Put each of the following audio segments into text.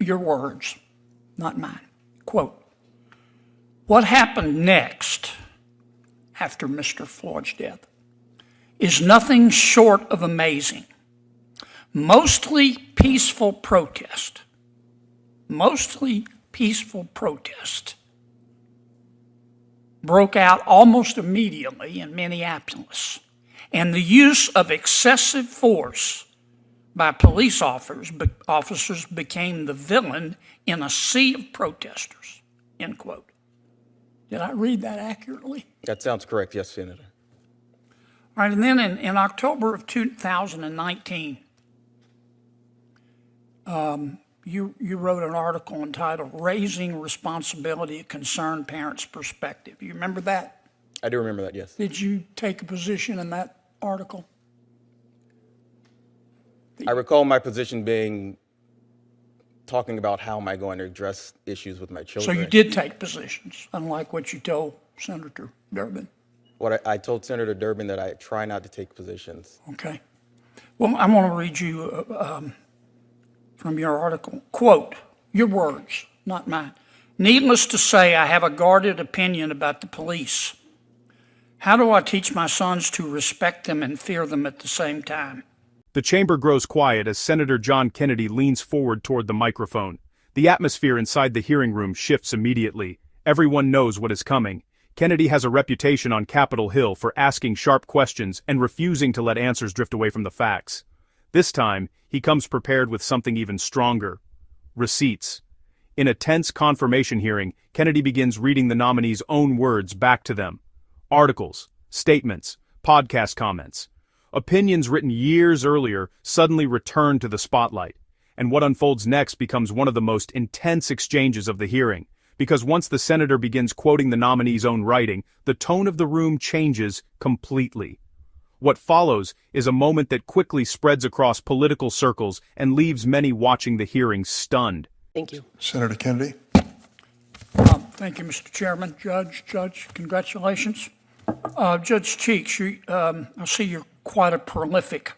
your words, not mine. Quote, what happened next after Mr. Floyd's death is nothing short of amazing. Mostly peaceful protest broke out almost immediately in Minneapolis, and the use of excessive force by police officers became the villain in a sea of protesters, end quote. Did I read that accurately? That sounds correct, yes, Senator. All right, and then in October of 2019, you wrote an article entitled Raising Responsibility, a Concerned Parent's Perspective. You remember that? I do remember that, yes. Did you take a position in that article? I recall my position being talking about how am I going to address issues with my children. So you did take positions, unlike what you told Senator Durbin. What I told Senator Durbin that I try not to take positions. Okay. Well, I want to read you from your article. Quote, your words, not mine. Needless to say, I have a guarded opinion about the police. How do I teach my sons to respect them and fear them at the same time? The chamber grows quiet as Senator John Kennedy leans forward toward the microphone. The atmosphere inside the hearing room shifts immediately. Everyone knows what is coming. Kennedy has a reputation on Capitol Hill for asking sharp questions and refusing to let answers drift away from the facts. This time, he comes prepared with something even stronger: receipts. In a tense confirmation hearing, Kennedy begins reading the nominees' own words back to them. Articles, statements, podcast comments. Opinions written years earlier suddenly return to the spotlight, and what unfolds next becomes one of the most intense exchanges of the hearing, because once the senator begins quoting the nominee's own writing, the tone of the room changes completely. What follows is a moment that quickly spreads across political circles and leaves many watching the hearing stunned. Thank you. Senator Kennedy. Thank you, Mr. Chairman. Judge, congratulations. Judge Cheeks, I see you're quite a prolific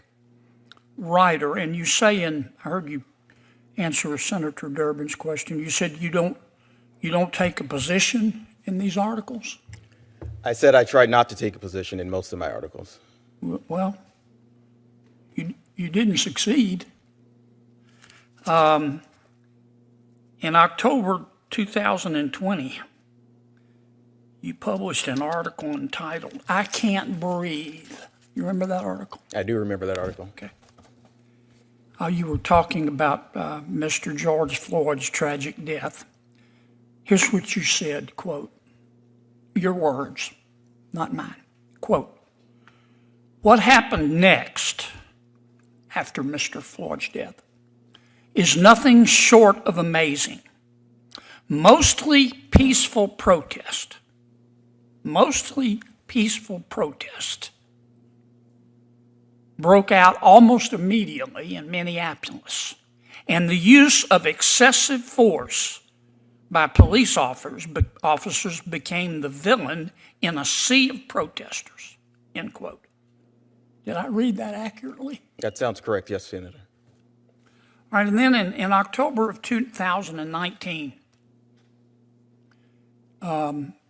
writer, and you say I heard you answer Senator Durbin's question, you said you don't take a position in these articles? I said I tried not to take a position in most of my articles. Well, you didn't succeed. In October 2020, you published an article entitled, I Can't Breathe. You remember that article? I do remember that article. Okay. You were talking about Mr. George Floyd's tragic death. Here's what you said, quote, your words, not mine. Quote, what happened next after Mr. Floyd's death is nothing short of amazing. Mostly peaceful protest broke out almost immediately in Minneapolis, and the use of excessive force by police officers became the villain in a sea of protesters, end quote. Did I read that accurately? That sounds correct, yes, Senator. All right, and then in October of 2019,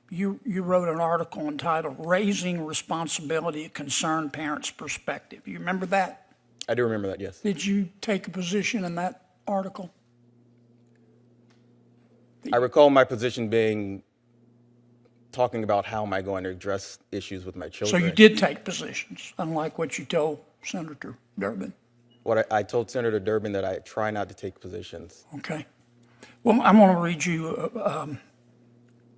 you wrote an article entitled Raising Responsibility, a Concerned Parent's Perspective. You remember that? I do remember that, yes. Did you take a position in that article? I recall my position being talking about how am I going to address issues with my children. So you did take positions, unlike what you told Senator Durbin. What I told Senator Durbin that I try not to take positions. Okay. Well, I'm going to read you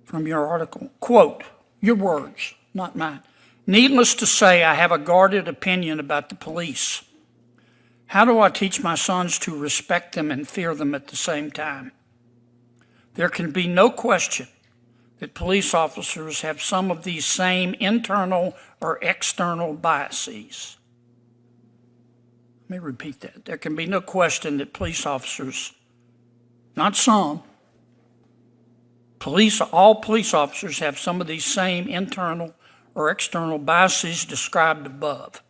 from your article. Quote, your words, not mine. Needless to say, I have a guarded opinion about the police. How do I teach my sons to respect them and fear them at the same time? There can be no question that police officers have some of these same internal or external biases. Let me repeat that. There can be no question that police officers, not some, all police officers have some of these same internal or external biases described above.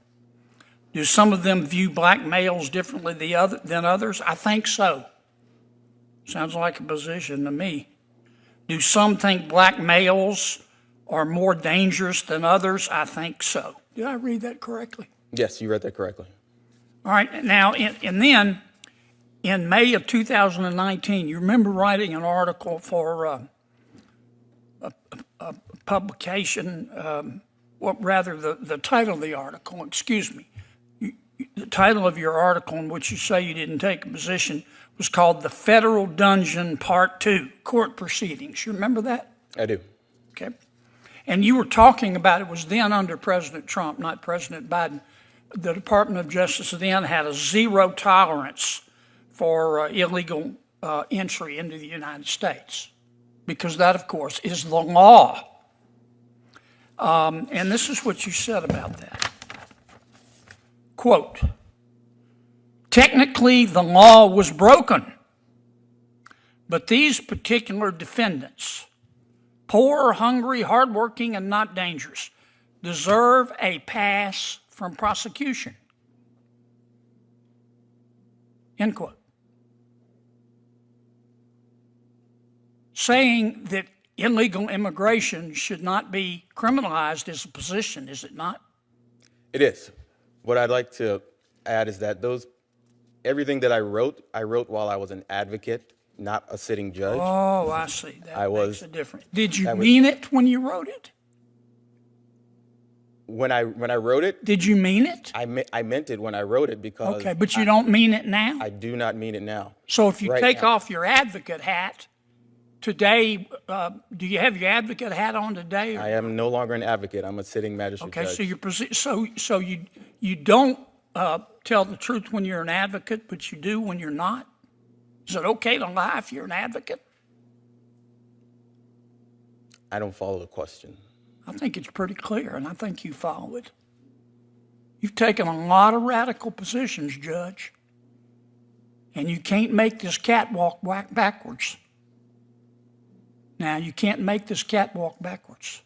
Do some of them view black males differently than others? I think so. Sounds like a position to me. Do some think black males are more dangerous than others? I think so. Did I read that correctly? Yes, you read that correctly. All right, now, and then in May of 2019, you remember writing an article for a publication, well, rather the title of the article, excuse me. The title of your article in which you say you didn't take a position was called The Federal Dungeon Part 2, Court Proceedings. You remember that? I do. Okay. And you were talking about, it was then under President Trump, not President Biden. The Department of Justice then had a zero tolerance for illegal entry into the United States, because that, of course, is the law. And this is what you said about that. Quote, technically, the law was broken, but these particular defendants, poor, hungry, hardworking, and not dangerous, deserve a pass from prosecution. End quote. Saying that illegal immigration should not be criminalized is a position, is it not? It is. What I'd like to add is that everything that I wrote while I was an advocate, not a sitting judge. Oh, I see. That makes a difference. Did you that mean it when you wrote it? When I wrote it, Did you mean it? I meant it when I wrote it because Okay, but you don't mean it now? I do not mean it now. So if you right take now. off your advocate hat today, do you have your advocate hat on today? I am no longer an advocate. I'm a sitting magistrate Okay, judge. so you don't tell the truth when you're an advocate, but you do when you're not? Is it okay to lie if you're an advocate? I don't follow the question. I think it's pretty clear, and I think you follow it. You've taken a lot of radical positions, Judge, and you can't make this catwalk backwards. Now, you can't make this catwalk backwards.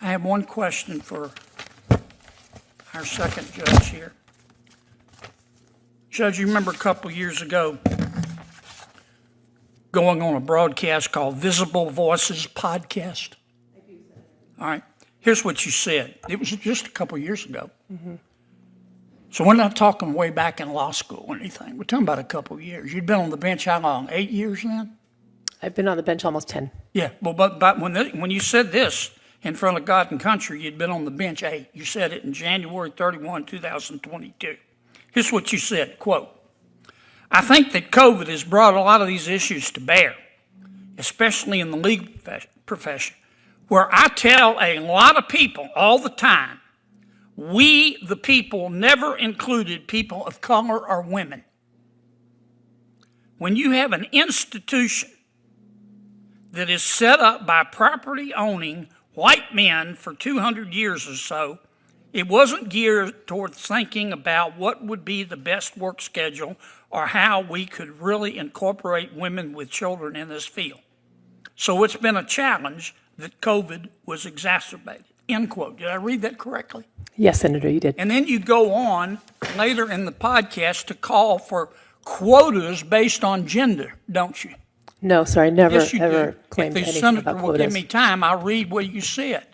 I have one question for our second judge here. Judge, you remember a couple years ago going on a broadcast called Visible Voices Podcast? I do, sir. All right. Here's what you said. It was just a couple years ago. Mm-hmm. So we're not talking way back in law school or anything. We're talking about a couple of years. You'd been on the bench how long? 8 years then? I've been on the bench almost 10. Yeah, well, but when you said this in front of God and country, you'd been on the bench 8. You said it in January 31, 2022. Here's what you said, quote, I think that COVID has brought a lot of these issues to bear, especially in the legal profession, where I tell a lot of people all the time, we, the people, never included people of color or women. When you have an institution that is set up by property-owning white men for 200 years or so, it wasn't geared towards thinking about what would be the best work schedule or how we could really incorporate women with children in this field. So it's been a challenge that COVID was exacerbated. End quote. Did I read that correctly? Yes, Senator, you did. And then you go on later in the podcast to call for quotas based on gender, don't you? No, sir, I never, Yes, you ever do. claimed If the anything senator about will give quotas. me time, I'll read what you said.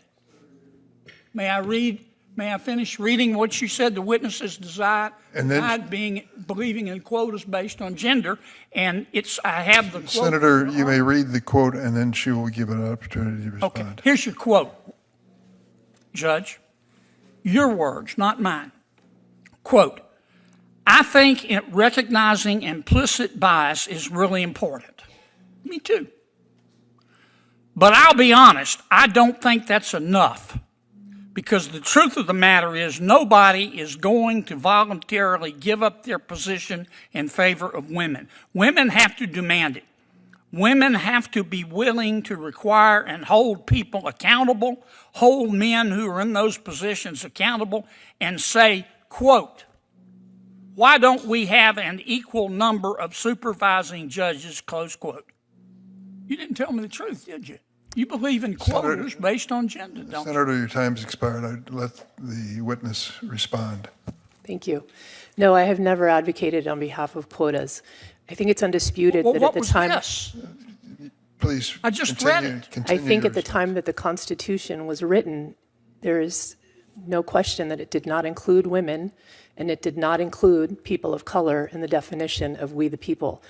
May I finish reading what you said? The witnesses denied believing in quotas based on gender, and I have the quote. Senator, you may read the quote, and then she will give an opportunity to respond. Okay, here's your quote, Judge. Your words, not mine. Quote, I think recognizing implicit bias is really important. Me too. But I'll be honest, I don't think that's enough. Because the truth of the matter is nobody is going to voluntarily give up their position in favor of women. Women have to demand it. Women have to be willing to require and hold people accountable, hold men who are in those positions accountable, and say, quote, why don't we have an equal number of supervising judges, close quote. You didn't tell me the truth, did you? You believe in quotas based on gender, don't you? Senator, your time's expired. I'd let the witness respond. Thank you. No, I have never advocated on behalf of quotas. I think it's undisputed Well, that at what the was time. this? Please. I just read continue- it. I continue think your at the time that the Constitution was written, there is no question that it did not include women, and it did not include people of color in the definition of we the people.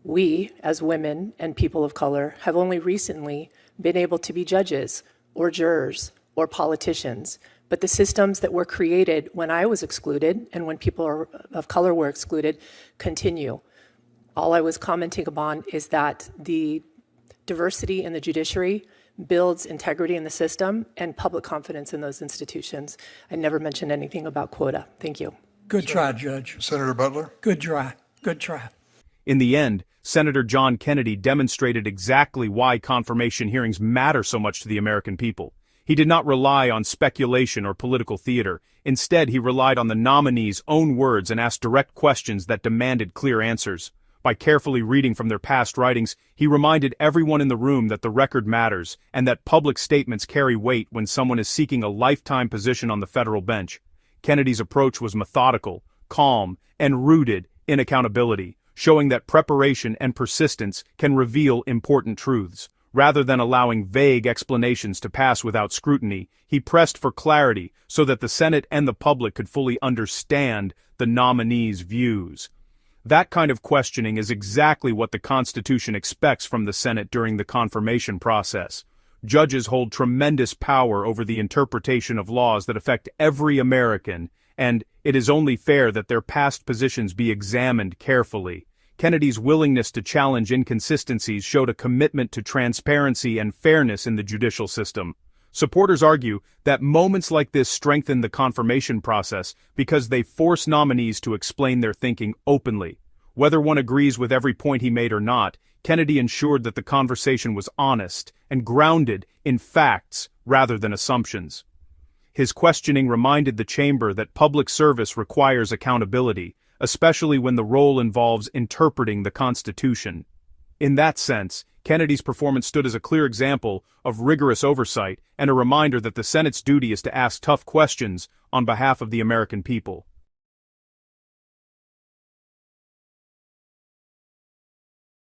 We, as women and people of color, have only recently been able to be judges or jurors or politicians. But the systems that were created when I was excluded and when people of color were excluded continue. All I was commenting upon is that the diversity in the judiciary builds integrity in the system and public confidence in those institutions. I never mentioned anything about quota. Thank you. Good try, Judge. Senator Butler? Good try. Good try. In the end, Senator John Kennedy demonstrated exactly why confirmation hearings matter so much to the American people. He did not rely on speculation or political theater. Instead, he relied on the nominees' own words and asked direct questions that demanded clear answers. By carefully reading from their past writings, he reminded everyone in the room that the record matters and that public statements carry weight when someone is seeking a lifetime position on the federal bench. Kennedy's approach was methodical, calm, and rooted in accountability, showing that preparation and persistence can reveal important truths. Rather than allowing vague explanations to pass without scrutiny, he pressed for clarity so that the Senate and the public could fully understand the nominees' views. That kind of questioning is exactly what the Constitution expects from the Senate during the confirmation process. Judges hold tremendous power over the interpretation of laws that affect every American, and it is only fair that their past positions be examined carefully. Kennedy's willingness to challenge inconsistencies showed a commitment to transparency and fairness in the judicial system. Supporters argue that moments like this strengthen the confirmation process because they force nominees to explain their thinking openly. Whether one agrees with every point he made or not, Kennedy ensured that the conversation was honest and grounded in facts rather than assumptions. His questioning reminded the chamber that public service requires accountability, especially when the role involves interpreting the Constitution. In that sense, Kennedy's performance stood as a clear example of rigorous oversight and a reminder that the Senate's duty is to ask tough questions on behalf of the American people.